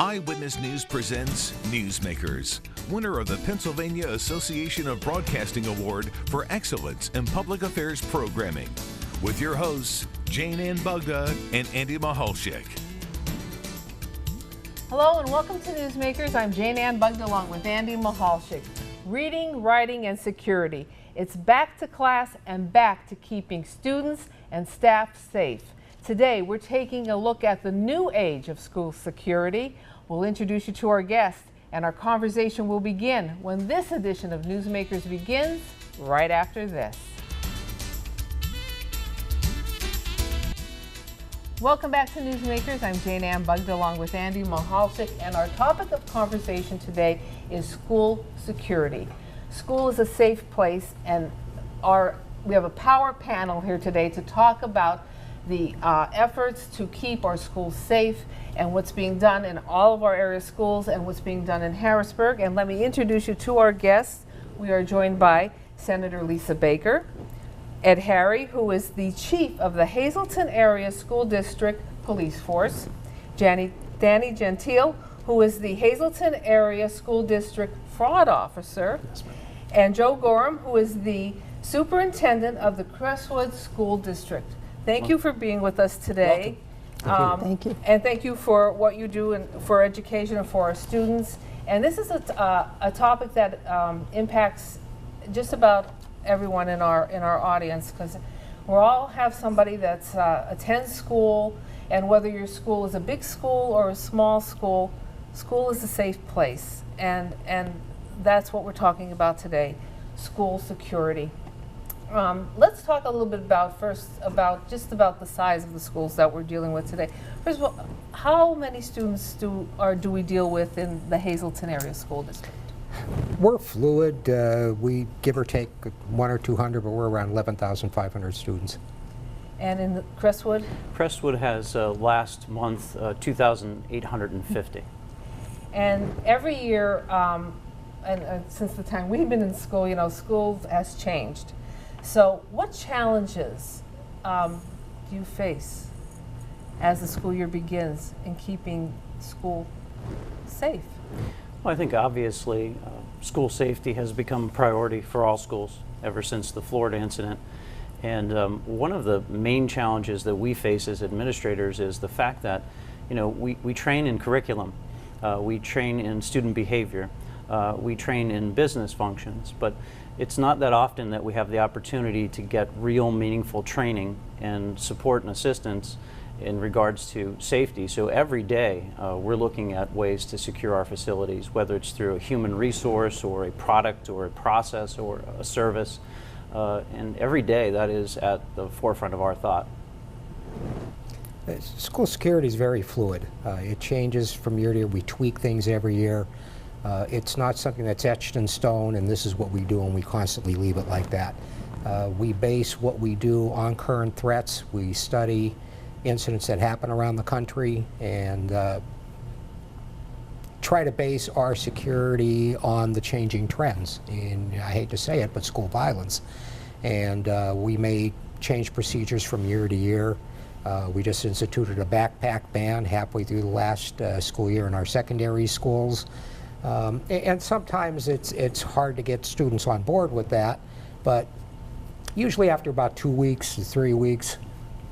Eyewitness News presents Newsmakers, winner of the Pennsylvania Association of Broadcasting Award for Excellence in Public Affairs Programming, with your hosts, Jane Ann Bugda and Andy Mahalchik. Hello and welcome to Newsmakers. I'm Jane Ann Bugda along with Andy Mahalchik. Reading, writing, and security. It's back to class and back to keeping students and staff safe. Today, we're taking a look at the new age of school security. We'll introduce you to our guest, and our conversation will begin when this edition of Newsmakers begins right after this. Welcome back to Newsmakers. I'm Jane Ann Bugda along with Andy Mahalchik, and our topic of conversation today is school security. School is a safe place, and we have a power panel here today to talk about the efforts to keep our schools safe and what's being done in all of our area schools and what's being done in Harrisburg. And let me introduce you to our guests. We are joined by Senator Lisa Baker, Ed Harry, who is the chief of the Hazleton Area School District Police Force, Danny Gentile, who is the Hazleton Area School District Fraud Officer, and Joe Gorham, who is the superintendent of the Crestwood School District. Thank you for being with us today. Thank you. And thank you for what you do for education and for our students. And this is a topic that impacts just about everyone in our audience, because we all have somebody that attends school, and whether your school is a big school or a small school, school is a safe place. And that's what we're talking about today, school security. Let's talk a little bit about the size of the schools that we're dealing with today. First of all, how many students do we deal with in the Hazleton Area School District? We're fluid. We give or take 100 or 200, but we're around 11,500 students. And in Crestwood? Crestwood has last month 2,850. And every year, and since the time we've been in school, schools has changed. So what challenges do you face as the school year begins in keeping school safe? Well, I think obviously school safety has become a priority for all schools ever since the Florida incident. And one of the main challenges that we face as administrators is the fact that, we train in curriculum, we train in student behavior, we train in business functions, but it's not that often that we have the opportunity to get real meaningful training and support and assistance in regards to safety. So every day we're looking at ways to secure our facilities, whether it's through a human resource or a product or a process or a service. And every day that is at the forefront of our thought. School security is very fluid. It changes from year to year. We tweak things every year. It's not something that's etched in stone and this is what we do and we constantly leave it like that. We base what we do on current threats. We study incidents that happen around the country and try to base our security on the changing trends. And I hate to say it, but school violence. And we may change procedures from year to year. We just instituted a backpack ban halfway through the last school year in our secondary schools. And sometimes it's hard to get students on board with that, but usually after about 2 weeks to 3 weeks,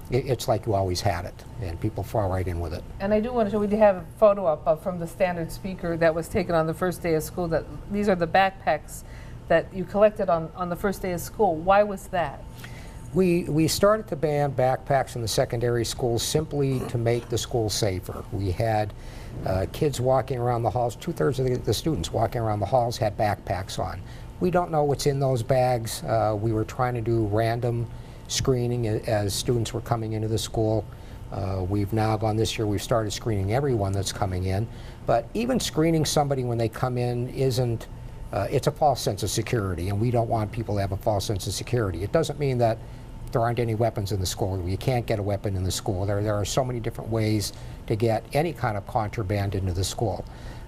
it's like you always had it, and people fall right in with it. And I do want to show, we did have a photo up from the standard speaker that was taken on the first day of school. That these are the backpacks that you collected on the first day of school. Why was that? We started to ban backpacks in the secondary schools simply to make the school safer. We had kids walking around the halls. 2/3 of the students walking around the halls had backpacks on. We don't know what's in those bags. We were trying to do random screening as students were coming into the school. We've now gone this year, we've started screening everyone that's coming in. But even screening somebody when they come in isn't, it's a false sense of security, and we don't want people to have a false sense of security. It doesn't mean that there aren't any weapons in the school. You can't get a weapon in the school. There are so many different ways to get any kind of contraband into the school.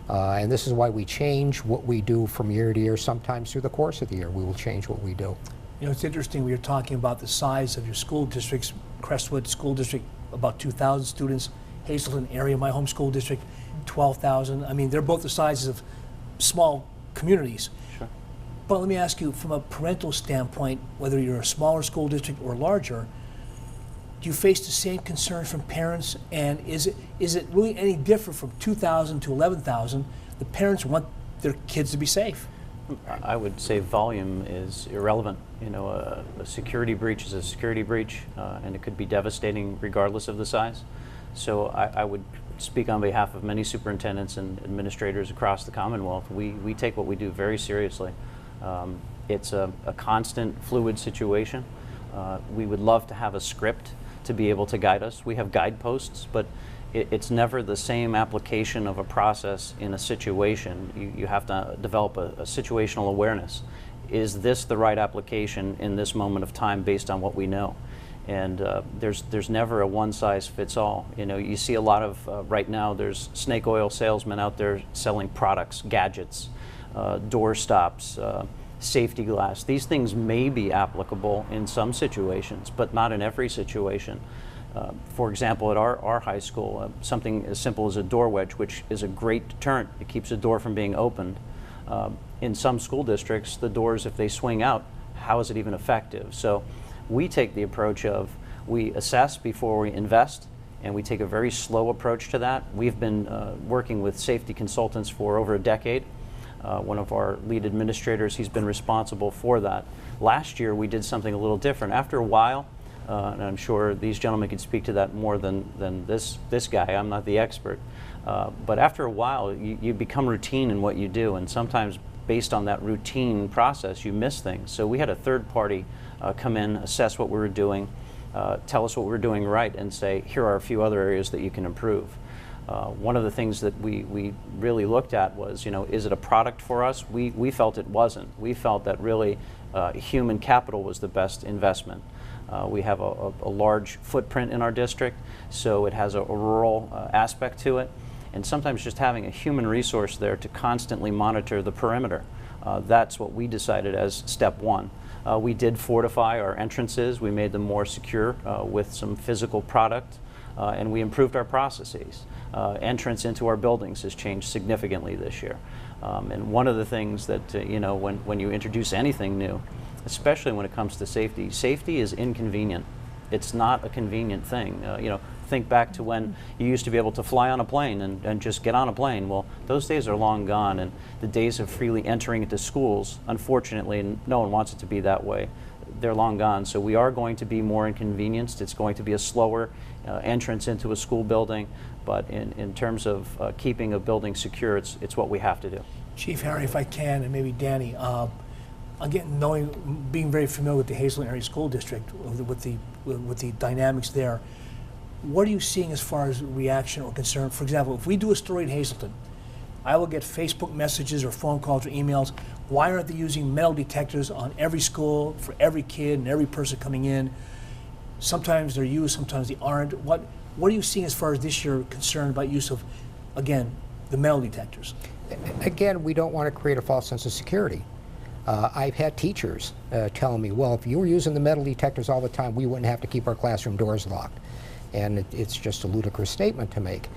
And this is why we change what we do from year to year. Sometimes through the course of the year, we will change what we do. It's interesting, we were talking about the size of your school districts. Crestwood School District, about 2,000 students. Hazleton area, my home school district, 12,000. I mean, they're both the sizes of small communities. Sure. But let me ask you, from a parental standpoint, whether you're a smaller school district or larger, do you face the same concerns from parents? And is it really any different from 2,000 to 11,000? The parents want their kids to be safe. I would say volume is irrelevant. You know, a security breach is a security breach, and it could be devastating regardless of the size. So I would speak on behalf of many superintendents and administrators across the Commonwealth. We take what we do very seriously. It's a constant fluid situation. We would love to have a script to be able to guide us. We have guideposts, but it's never the same application of a process in a situation. You have to develop a situational awareness. Is this the right application in this moment of time based on what we know? And there's never a one-size-fits-all. You know, you see a lot of, right now, there's snake oil salesmen out there selling products, gadgets, door stops, safety glass. These things may be applicable in some situations, but not in every situation. For example, at our high school, something as simple as a door wedge, which is a great deterrent. It keeps a door from being opened. In some school districts, the doors, if they swing out, how is it even effective? So we take the approach of we assess before we invest, and we take a very slow approach to that. We've been working with safety consultants for over a decade. One of our lead administrators, he's been responsible for that. Last year, we did something a little different. After a while, and I'm sure these gentlemen can speak to that more than this guy. I'm not the expert. But after a while, you become routine in what you do, and sometimes based on that routine process, you miss things. So we had a third party come in, assess what we were doing, tell us what we were doing right, and say, here are a few other areas that you can improve. One of the things that we really looked at was, you know, is it a product for us? We felt it wasn't. We felt that really human capital was the best investment. We have a large footprint in our district, so it has a rural aspect to it. And sometimes just having a human resource there to constantly monitor the perimeter, that's what we decided as step one. We did fortify our entrances. We made them more secure with some physical product, and we improved our processes. Entrance into our buildings has changed significantly this year. And one of the things that, you know, when you introduce anything new, especially when it comes to safety, safety is inconvenient. It's not a convenient thing. You know, think back to when you used to be able to fly on a plane and just get on a plane. Well, those days are long gone, and the days of freely entering into schools, unfortunately, and no one wants it to be that way, they're long gone. So we are going to be more inconvenienced. It's going to be a slower entrance into a school building, but in terms of keeping a building secure, it's what we have to do. Chief Harry, if I can, and maybe Danny, again, being very familiar with the Hazelton Area School District, with the dynamics there, what are you seeing as far as reaction or concern? For example, if we do a story in Hazelton, I will get Facebook messages or phone calls or emails. Why aren't they using metal detectors on every school for every kid and every person coming in? Sometimes they're used, sometimes they aren't. What are you seeing as far as this year concerned about use of, again, the metal detectors? Again, we don't want to create a false sense of security. I've had teachers telling me, well, if you were using the metal detectors all the time, we wouldn't have to keep our classroom doors locked. And it's just a ludicrous statement to make.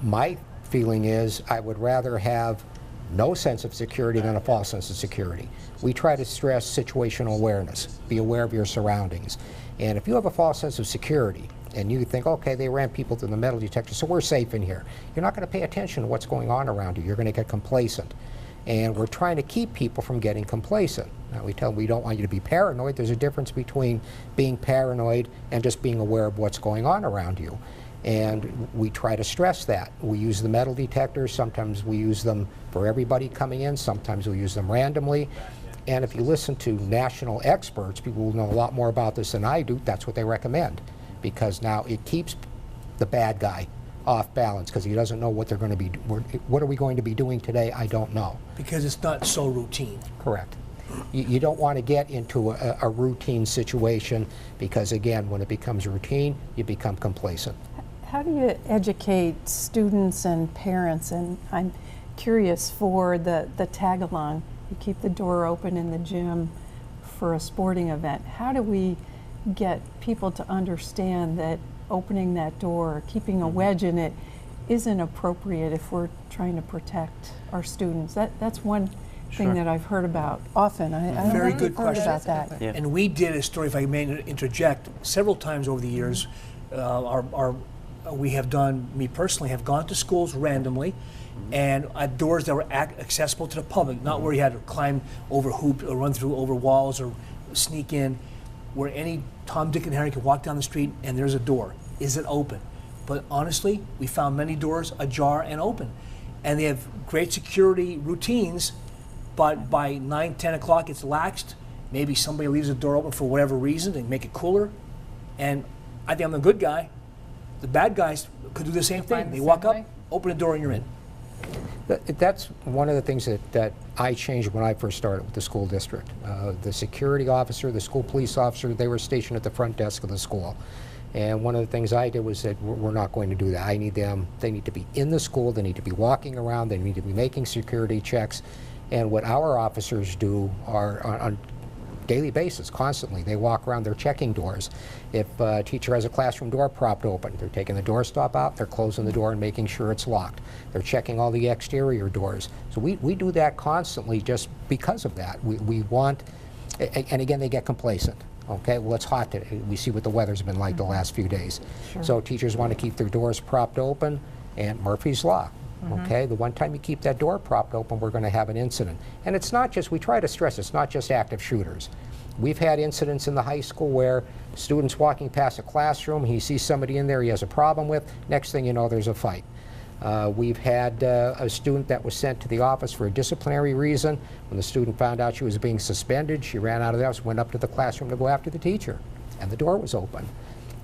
My feeling is I would rather have no sense of security than a false sense of security. We try to stress situational awareness. Be aware of your surroundings. And if you have a false sense of security and you think, okay, they ran people through the metal detector, so we're safe in here, you're not going to pay attention to what's going on around you. You're going to get complacent. And we're trying to keep people from getting complacent. Now, we tell them we don't want you to be paranoid. There's a difference between being paranoid and just being aware of what's going on around you. And we try to stress that. We use the metal detectors. Sometimes we use them for everybody coming in. Sometimes we use them randomly. And if you listen to national experts, people who know a lot more about this than I do, that's what they recommend. Because now it keeps the bad guy off balance, because he doesn't know what they're going to be, what are we going to be doing today? I don't know. Because it's not so routine. Correct. You don't want to get into a routine situation, because again, when it becomes routine, you become complacent. How do you educate students and parents? And I'm curious for the tag-along. You keep the door open in the gym for a sporting event. How do we get people to understand that opening that door, keeping a wedge in it, isn't appropriate if we're trying to protect our students? That's one Sure. thing that I've heard about often. I don't Very know if good you've heard question. about that. Yeah. And we did a story, if I may interject, several times over the years. We have done, me personally, have gone to schools randomly and at doors that were accessible to the public, not where you had to climb over hoops or run through over walls or sneak in, where any Tom, Dick, and Harry could walk down the street and there's a door. Is it open? But honestly, we found many doors ajar and open. And they have great security routines, but by 9, 10 o'clock it's laxed. Maybe somebody leaves the door open for whatever reason, they make it cooler. And I think I'm the good guy. The bad guys could do the same thing. find the They same walk up, way? open the door, and you're in. That's one of the things that I changed when I first started with the school district. The security officer, the school police officer, they were stationed at the front desk of the school. And one of the things I did was that we're not going to do that. I need them, they need to be in the school, they need to be walking around, they need to be making security checks. And what our officers do are on daily basis, constantly. They walk around, they're checking doors. If a teacher has a classroom door propped open, they're taking the doorstop out, they're closing the door and making sure it's locked. They're checking all the exterior doors. So we do that constantly just because of that. We want, and again, they get complacent. Okay, well, it's hot today. We see what the weather's been like the last few days. So teachers want to keep their doors propped open, and Murphy's Law. Okay, the one time you keep that door propped open, we're going to have an incident. And it's not just, we try to stress, it's not just active shooters. We've had incidents in the high school where students walking past a classroom, he sees somebody in there he has a problem with, next thing you know, there's a fight. We've had a student that was sent to the office for a disciplinary reason. When the student found out she was being suspended, she ran out of the office, went up to the classroom to go after the teacher, and the door was open.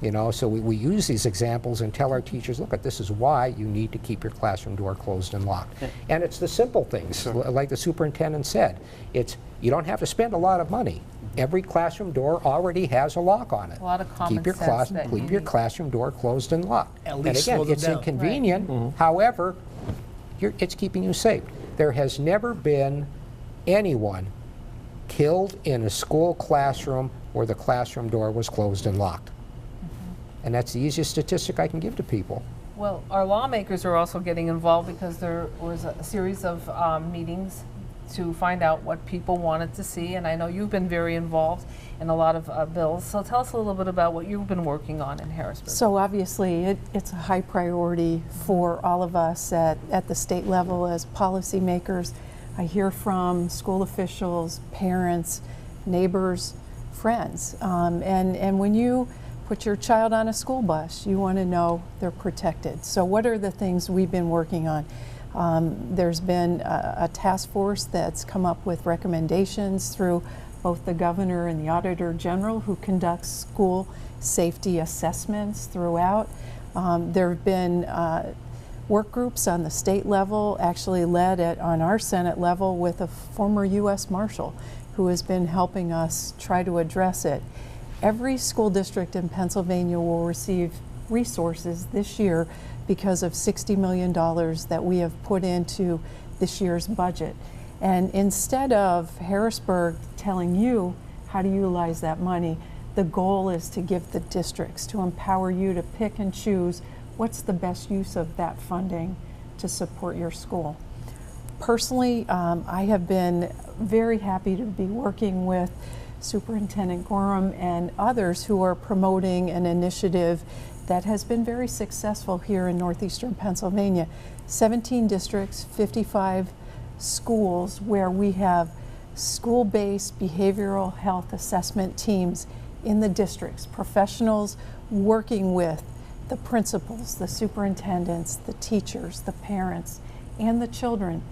You know, so we use these examples and tell our teachers, look, this is why you need to keep your classroom door closed and locked. And it's the simple things, like the superintendent said. It's, you don't have to spend a lot of money. Every classroom door already has a lock on it. A lot of common Keep your sense that you keep your need. classroom door closed and locked. At least and slow again, them it's down. inconvenient. However, it's keeping you safe. There has never been anyone killed in a school classroom where the classroom door was closed and locked. And that's the easiest statistic I can give to people. Well, our lawmakers are also getting involved because there was a series of meetings to find out what people wanted to see, and I know you've been very involved in a lot of bills. So tell us a little bit about what you've been working on in Harrisburg. So obviously it's a high priority for all of us at the state level as policymakers. I hear from school officials, parents, neighbors, friends, and when you put your child on a school bus, you want to know they're protected. So what are the things we've been working on? There's been a task force that's come up with recommendations through both the governor and the auditor general, who conducts school safety assessments throughout. There have been work groups on the state level, actually led on our Senate level with a former U.S. Marshal who has been helping us try to address it. Every school district in Pennsylvania will receive resources this year because of $60 million that we have put into this year's budget. And instead of Harrisburg telling you how to utilize that money, the goal is to give the districts, to empower you to pick and choose what's the best use of that funding to support your school. Personally, I have been very happy to be working with Superintendent Gorham and others who are promoting an initiative that has been very successful here in northeastern Pennsylvania. 17 districts, 55 schools where we have school-based behavioral health assessment teams in the districts, professionals working with the principals, the superintendents, the teachers, the parents, and the children.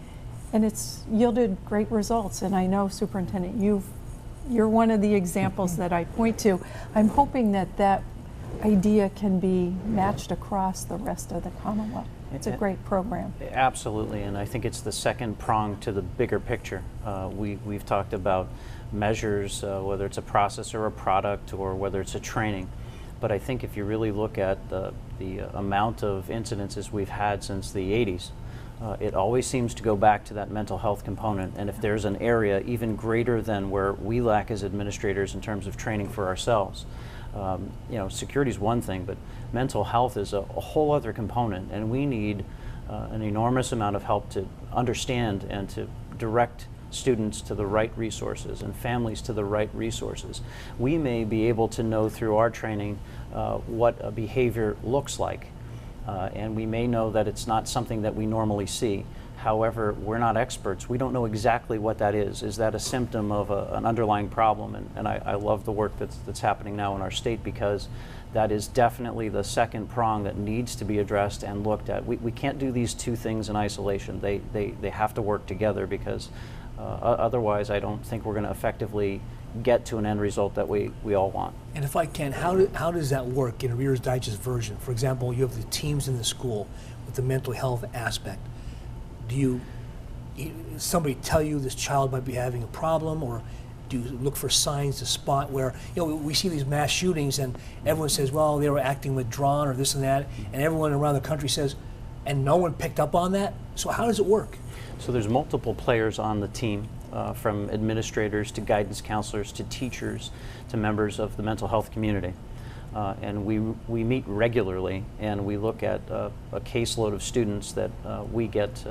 And it's yielded great results. And I know, Superintendent, you're one of the examples that I point to. I'm hoping that that idea can be matched across the rest of the Commonwealth. It's a great program. Absolutely, and I think it's the second prong to the bigger picture. We've talked about measures, whether it's a process or a product or whether it's a training. But I think if you really look at the amount of incidences we've had since the 80s, it always seems to go back to that mental health component. And if there's an area even greater than where we lack as administrators in terms of training for ourselves, you know, security is one thing, but mental health is a whole other component, and we need an enormous amount of help to understand and to direct students to the right resources and families to the right resources. We may be able to know through our training what a behavior looks like, and we may know that it's not something that we normally see. However, we're not experts. We don't know exactly what that is. Is that a symptom of an underlying problem? And I love the work that's happening now in our state, because that is definitely the second prong that needs to be addressed and looked at. We can't do these two things in isolation. They have to work together, because otherwise I don't think we're going to effectively get to an end result that we all want. And if I can, how does that work in a Reader's Digest version? For example, you have the teams in the school with the mental health aspect. Do somebody tell you this child might be having a problem, or do you look for signs to spot where, we see these mass shootings and everyone says, well, they were acting withdrawn or this and that, and everyone around the country says, and no one picked up on that? So how does it work? So there's multiple players on the team, from administrators to guidance counselors to teachers to members of the mental health community. And we meet regularly, and we look at a caseload of students that we get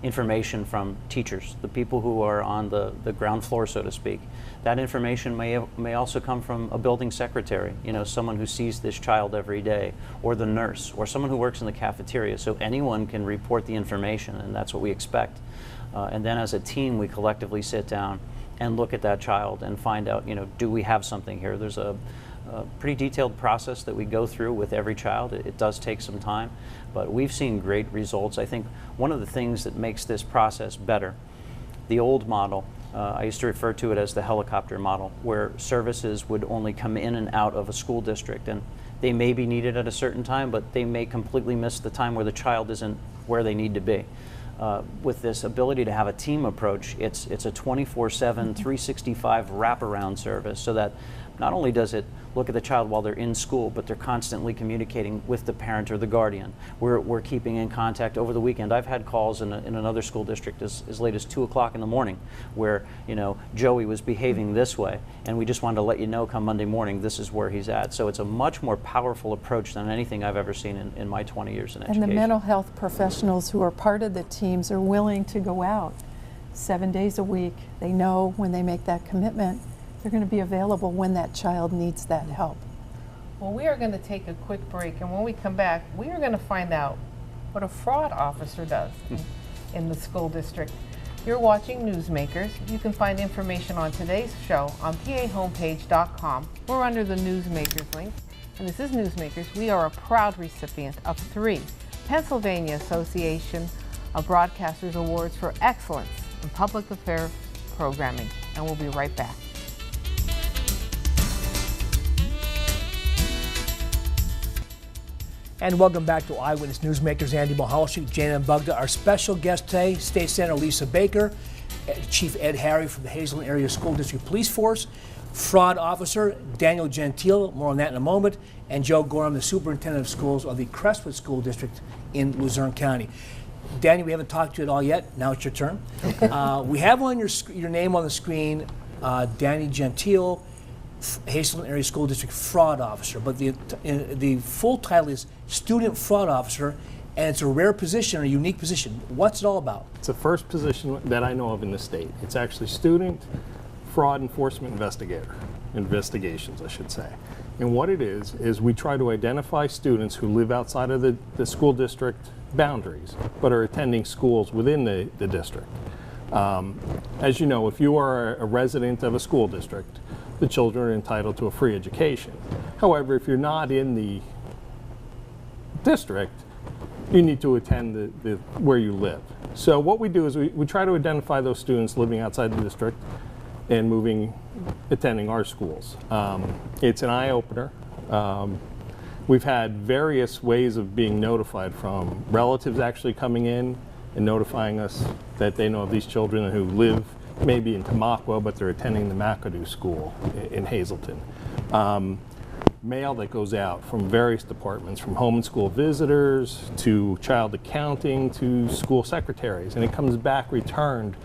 information from teachers, the people who are on the ground floor, so to speak. That information may also come from a building secretary, someone who sees this child every day, or the nurse, or someone who works in the cafeteria. So anyone can report the information, and that's what we expect. And then as a team, we collectively sit down and look at that child and find out, do we have something here? There's a pretty detailed process that we go through with every child. It does take some time, but we've seen great results. I think one of the things that makes this process better, the old model, I used to refer to it as the helicopter model, where services would only come in and out of a school district, and they may be needed at a certain time, but they may completely miss the time where the child isn't where they need to be. With this ability to have a team approach, it's a 24/7, 365 wraparound service, so that not only does it look at the child while they're in school, but they're constantly communicating with the parent or the guardian. We're keeping in contact over the weekend. I've had calls in another school district as late as 2 o'clock in the morning where, Joey was behaving this way, and we just wanted to let you know come Monday morning, this is where he's at. So it's a much more powerful approach than anything I've ever seen in my 20 years in education. And the mental health professionals who are part of the teams are willing to go out 7 days a week. They know when they make that commitment, they're going to be available when that child needs that help. Well, we are going to take a quick break, and when we come back, we are going to find out what a fraud officer does in the school district. You're watching Newsmakers. You can find information on today's show on pahomepage.com. We're under the Newsmakers link, and this is Newsmakers. We are a proud recipient of 3 Pennsylvania Association of Broadcasters Awards for Excellence in Public Affairs Programming, and we'll be right back. And welcome back to Eyewitness Newsmakers. Andy Mahalchik, Jane Ann Bugda. Our special guest today, State Senator Lisa Baker, Chief Ed Harry from the Hazelton Area School District Police Force, Fraud Officer Daniel Gentile, more on that in a moment, and Joe Gorham, the Superintendent of Schools of the Crestwood School District in Luzerne County. Danny, we haven't talked to you at all yet. Now it's your turn. We have on your name on the screen, Danny Gentile, Hazelton Area School District Fraud Officer, but the full title is Student Fraud Officer, and it's a rare position, a unique position. What's it all about? It's the first position that I know of in the state. It's actually Student Fraud Enforcement Investigations, I should say. And what it is we try to identify students who live outside of the school district boundaries, but are attending schools within the district. As you know, if you are a resident of a school district, the children are entitled to a free education. However, if you're not in the district, you need to attend where you live. So what we do is we try to identify those students living outside the district and attending our schools. It's an eye-opener. We've had various ways of being notified, from relatives actually coming in and notifying us that they know of these children who live maybe in Tamaqua, but they're attending the McAdoo School in Hazelton. Mail that goes out from various departments, from home and school visitors to child accounting to school secretaries, and it comes back returned,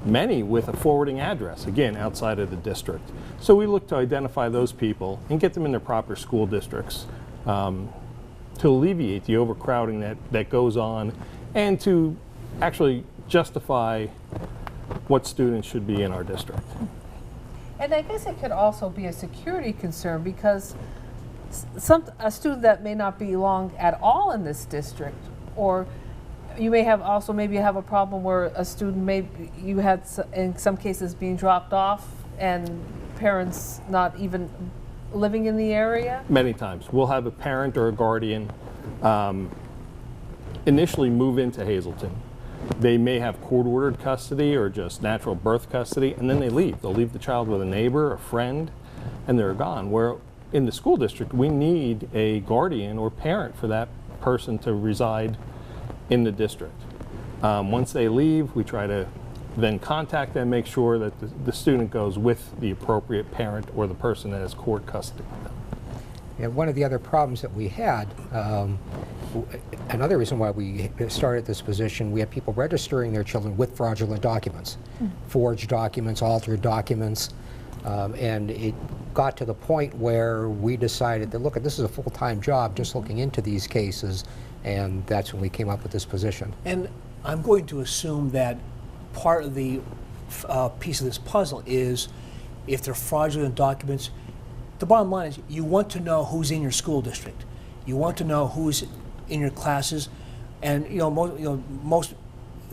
many with a forwarding address, again, outside of the district. So we look to identify those people and get them in their proper school districts to alleviate the overcrowding that goes on, and to actually justify what students should be in our district. And I guess it could also be a security concern, because a student that may not belong at all in this district, or you may have also maybe have a problem where a student you had in some cases being dropped off and parents not even living in the area? Many times. We'll have a parent or a guardian initially move into Hazleton. They may have court-ordered custody or just natural birth custody, and then they leave. They'll leave the child with a neighbor, a friend, and they're gone. Where in the school district, we need a guardian or parent for that person to reside in the district. Once they leave, we try to then contact them, make sure that the student goes with the appropriate parent or the person that has court custody of them. And one of the other problems that we had, another reason why we started this position, we had people registering their children with fraudulent documents, forged documents, altered documents, and it got to the point where we decided that, look, this is a full-time job just looking into these cases, and that's when we came up with this position. And I'm going to assume that part of the piece of this puzzle is if they're fraudulent documents, the bottom line is you want to know who's in your school district. You want to know who's in your classes, and most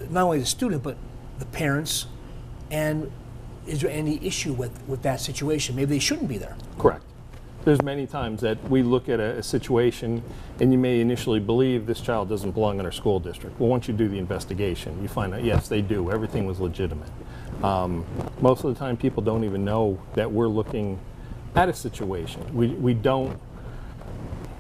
not only the student but the parents. And is there any issue with that situation? Maybe they shouldn't be there. Correct. There's many times that we look at a situation and you may initially believe this child doesn't belong in our school district. Well, once you do the investigation, you find out, yes, they do. Everything was legitimate. Most of the time, people don't even know that we're looking at a situation. We don't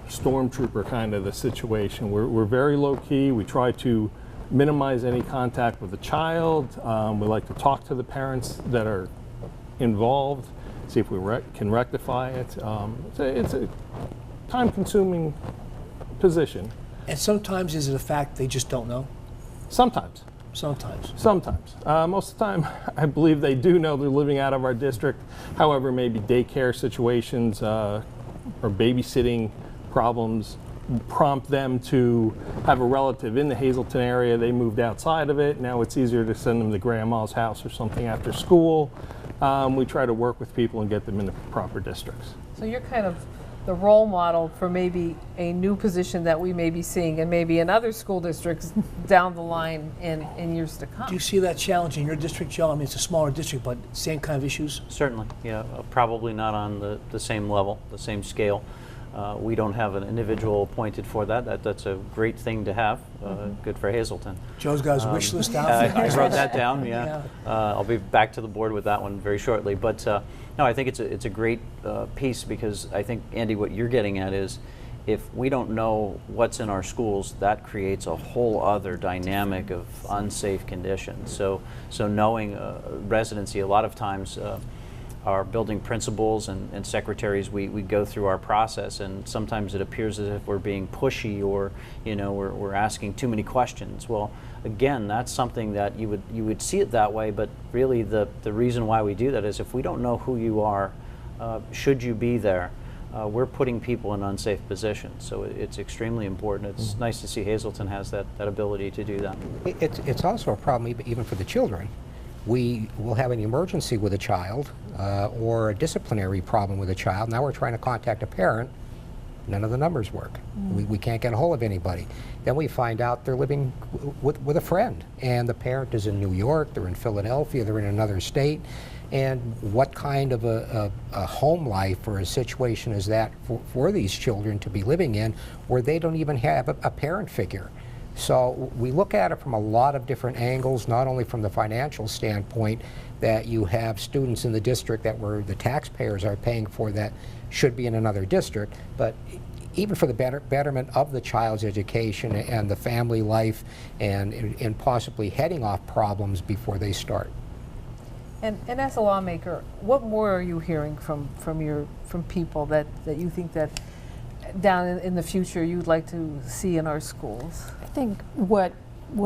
stormtrooper kind of the situation. We're very low key. We try to minimize any contact with the child. We like to talk to the parents that are involved, see if we can rectify it. It's a time-consuming position. And sometimes is it a fact they just don't know? Sometimes. Sometimes. Sometimes. Most of the time, I believe they do know they're living out of our district. However, maybe daycare situations or babysitting problems prompt them to have a relative in the Hazleton area. They moved outside of it. Now it's easier to send them to grandma's house or something after school. We try to work with people and get them in the proper districts. So you're kind of the role model for maybe a new position that we may be seeing and maybe in other school districts down the line in years to come. Do you see that challenge in your district, Joe? I mean, it's a smaller district, but same kind of issues? Certainly, yeah. Probably not on the same level, the same scale. We don't have an individual appointed for that. That's a great thing to have. Good for Hazleton. Joe's got his wish list out. I wrote that down. Yeah, I'll be back to the board with that one very shortly. But no, I think it's a great piece, because I think, Andy, what you're getting at is, if we don't know what's in our schools, that creates a whole other dynamic of unsafe conditions. So knowing residency, a lot of times. Our building principals and secretaries, we go through our process, and sometimes it appears as if we're being pushy, or we're asking too many questions. Well, again, that's something that you would see it that way, but really the reason why we do that is if we don't know who you are, should you be there, we're putting people in unsafe positions. So it's extremely important. It's nice to see Hazleton has that ability to do that. It's also a problem even for the children. We will have an emergency with a child or a disciplinary problem with a child. Now we're trying to contact a parent. None of the numbers work. We can't get a hold of anybody. Then we find out they're living with a friend, and the parent is in New York, they're in Philadelphia, they're in another state. And what kind of a home life or a situation is that for these children to be living in, where they don't even have a parent figure? So we look at it from a lot of different angles, not only from the financial standpoint, that you have students in the district that the taxpayers are paying for that should be in another district, but even for the betterment of the child's education and the family life, and possibly heading off problems before they start. And as a lawmaker, what more are you hearing from people that you think that down in the future you'd like to see in our schools? I think what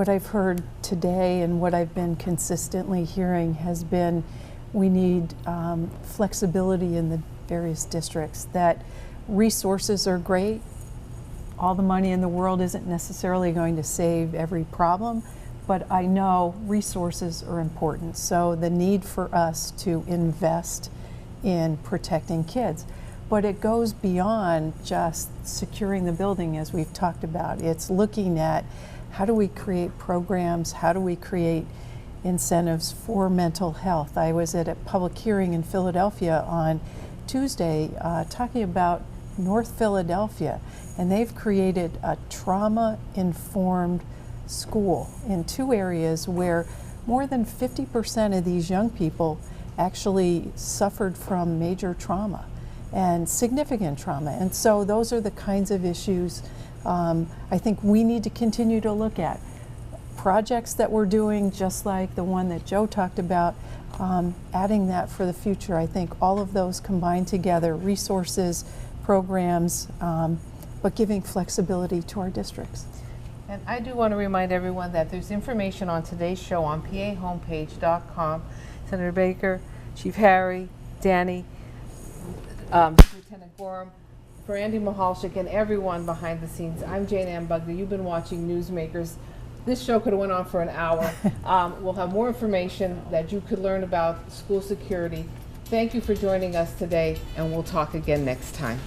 I've heard today and what I've been consistently hearing has been we need flexibility in the various districts, that resources are great, all the money in the world isn't necessarily going to save every problem, but I know resources are important. So the need for us to invest in protecting kids. But it goes beyond just securing the building, as we've talked about. It's looking at how do we create programs, how do we create incentives for mental health. I was at a public hearing in Philadelphia on Tuesday talking about North Philadelphia, and they've created a trauma-informed school in 2 areas where more than 50% of these young people actually suffered from major trauma and significant trauma. And so those are the kinds of issues I think we need to continue to look at. Projects that we're doing, just like the one that Joe talked about, adding that for the future. I think all of those combined together, resources, programs, but giving flexibility to our districts. And I do want to remind everyone that there's information on today's show on pahomepage.com. Senator Baker, Chief Harry, Danny, Lieutenant Gorham, for Andy Michalczyk and everyone behind the scenes, I'm Jane Ann Bugda. You've been watching Newsmakers. This show could have went on for an hour. We'll have more information that you could learn about school security. Thank you for joining us today, and we'll talk again next time.